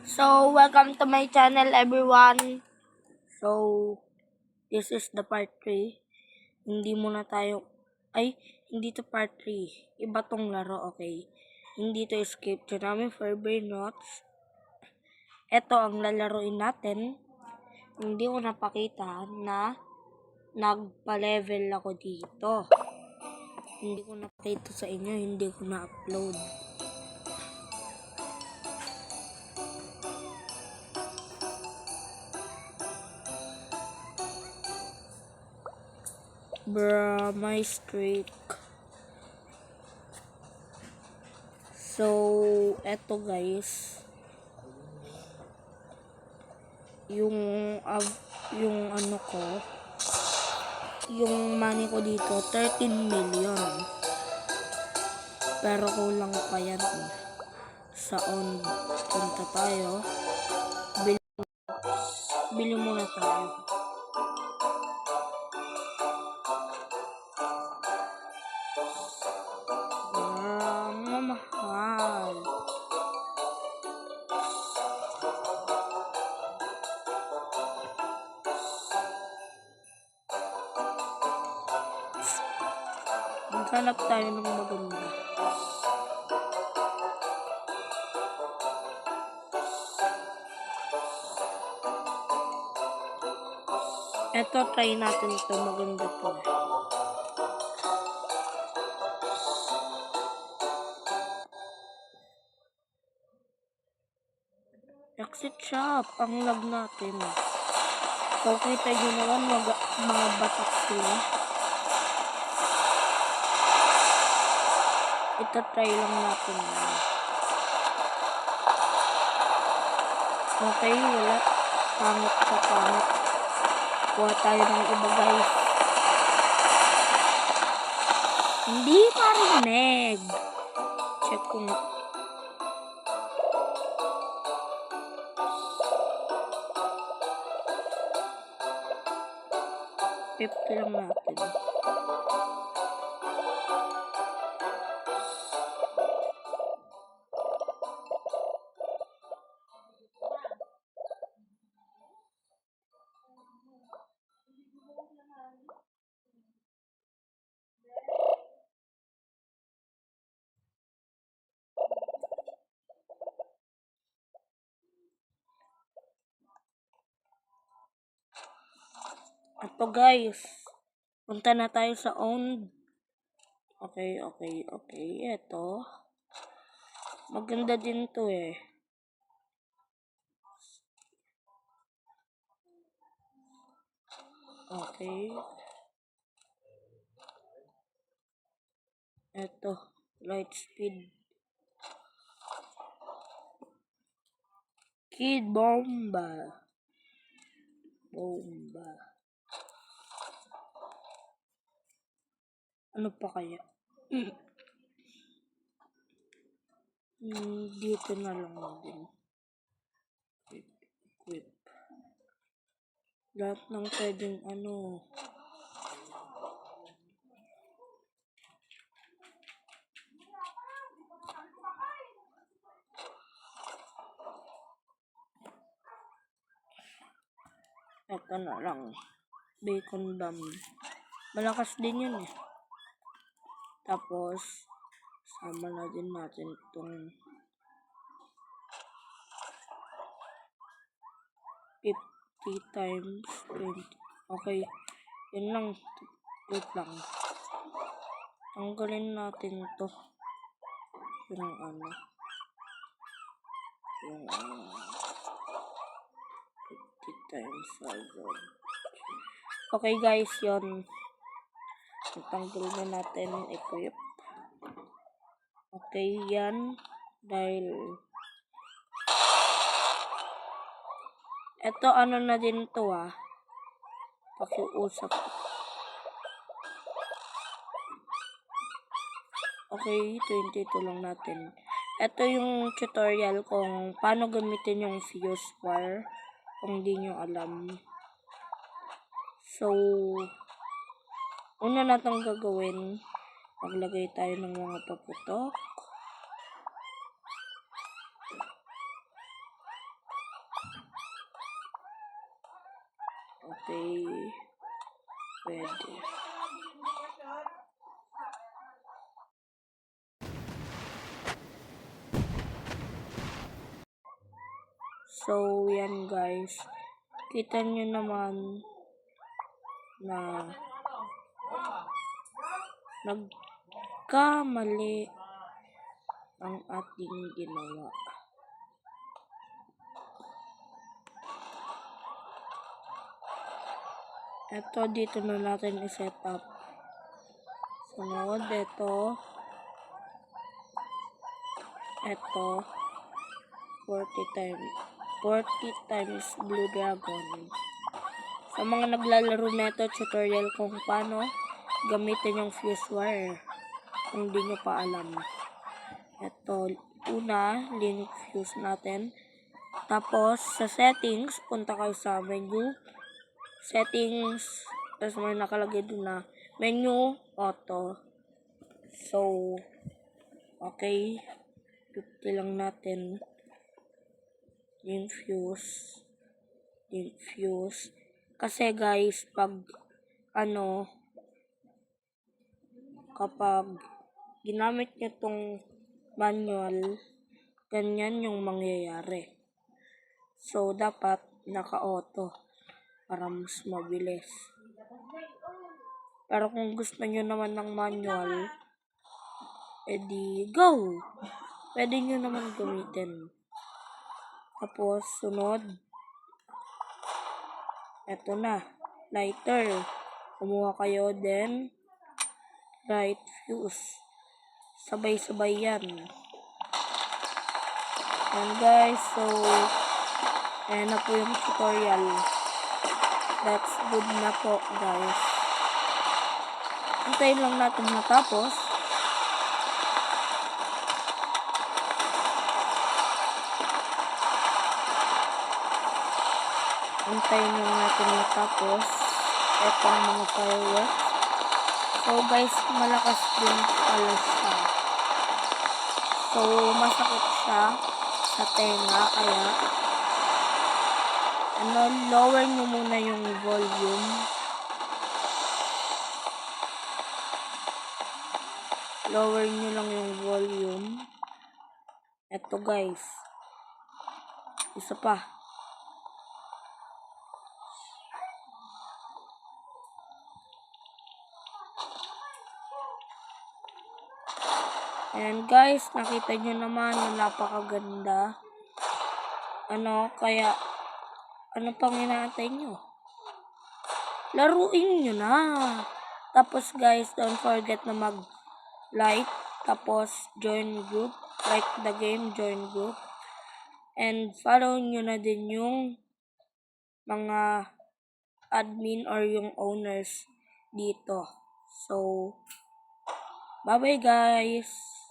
So, welcome to my channel, everyone. So, this is the part 3. Hindi to part 3. Iba tong laro, okay? Hindi to escape to namin for brain notes. Ito ang lalaroin natin. Hindi ko napakita na nagpa-level ako dito. Hindi ko napakita sa inyo, hindi ko na-upload. Bruh, my streak. So, eto guys. Yung ano ko, yung money ko dito, 13 million. Pero kulang pa yan. Sa on, punta tayo. Bili muna tayo. Mahal. Maghanap tayo ng maganda. Eto, try natin ito. Maganda to. Exit shop. Ang lag natin. So, kita nyo naman mga batak sila. Ito, try lang natin. Okay, wala. Pangit sa pangit. Kuha tayo ng iba, guys. Hindi marinig. Check ko nga. Pipto lang natin. Ato guys, punta na tayo sa owned. Okay. Eto. Maganda din to eh. Okay. Eto, light speed. Kid bomba. Ano pa kaya? Dito na lang din. Equip. Lahat ng pwedeng ano. Ito na lang. Bacon bomb. Malakas din yun eh. Tapos, sama na din natin itong 50 times 20. Okay. Yun lang. Wait lang. Tanggalin natin ito. Yung 50 times 5. Okay guys, yun. Tanggal na natin. Equip. Okay, yan. Dahil eto ano na din to pakiusap. Okay, 22 lang natin. Ito yung tutorial kung paano gamitin yung fuse wire kung di nyo alam. So, una natang gagawin, maglagay tayo ng mga paputok. Okay. Pwede. So, yan guys. Kita nyo naman na nagkamali ang ating ginawa. Ito, dito na natin i-set up. Sunod, ito. 40 times Blue Dragon. Sa mga naglalaro nito, tutorial kung paano gamitin yung fuse wire. Kung di nyo pa alam. Ito, una, link fuse natin. Tapos, sa settings, punta kayo sa menu. Settings, tapos may nakalagay doon na menu, auto. So, okay. 50 lang natin. Link fuse. Kasi guys, kapag ginamit nyo tong manual, ganyan yung mangyayari. So, dapat naka-auto para mas mabilis. Pero kung gusto nyo naman ng manual, edi go! Pwede nyo naman gamitin. Tapos, sunod. Eto na. Lighter. Kumuha kayo, then light fuse. Sabay-sabay yan. And guys, so, ayan na po yung tutorial. That's good na po, guys. Hintayin lang natin matapos. Hintayin lang natin matapos. Ito ang mga fireworks. So guys, malakas din pala siya. So, masakit siya sa tenga, kaya lower nyo muna yung volume. Lower nyo lang yung volume. Ito guys. Isa pa. And guys, nakita nyo naman na napakaganda. Kaya, ano pang inaantay nyo? Laruin nyo na. Tapos guys, don't forget na mag-like. Tapos, join group. Like the game, join group. And follow nyo na din yung mga admin or yung owners dito. So, bye-bye guys!